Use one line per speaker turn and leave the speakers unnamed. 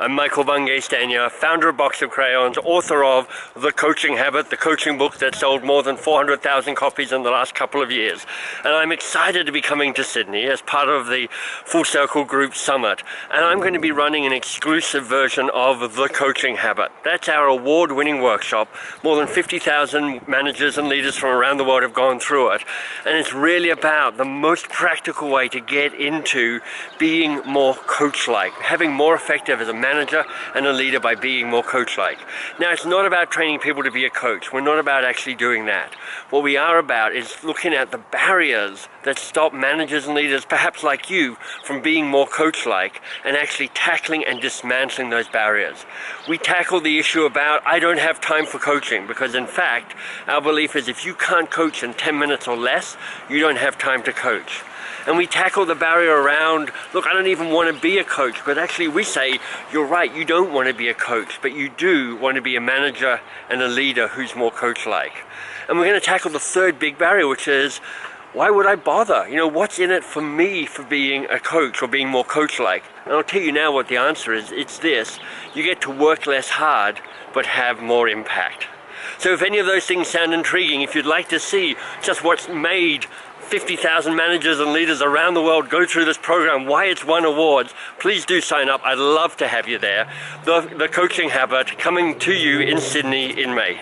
I'm Michael Bungay Stanier, founder of Box of Crayons, author of The Coaching Habit, the coaching book that sold more than 400,000 copies in the last couple of years. And I'm excited to be coming to Sydney as part of the Full Circle Group Summit. And I'm going to be running an exclusive version of The Coaching Habit. That's our award-winning workshop. More than 50,000 managers and leaders from around the world have gone through it. And it's really about the most practical way to get into being more coach-like, having more effective as a manager and a leader by being more coach-like. Now, it's not about training people to be a coach. We're not about actually doing that. What we are about is looking at the barriers that stop managers and leaders, perhaps like you, from being more coach-like and actually tackling and dismantling those barriers. We tackle the issue about, I don't have time for coaching, because in fact, our belief is if you can't coach in 10 minutes or less, you don't have time to coach. And we tackle the barrier around, look, I don't even want to be a coach, but actually we say, you're right, you don't want to be a coach, but you do want to be a manager and a leader who's more coach-like. And we're going to tackle the third big barrier, which is, why would I bother? You know, what's in it for me for being a coach or being more coach-like? And I'll tell you now what the answer is. It's this: you get to work less hard, but have more impact. So if any of those things sound intriguing, if you'd like to see just what's made 50,000 managers and leaders around the world go through this program, why it's won awards, please do sign up. I'd love to have you there. The Coaching Habit, coming to you in Sydney in May.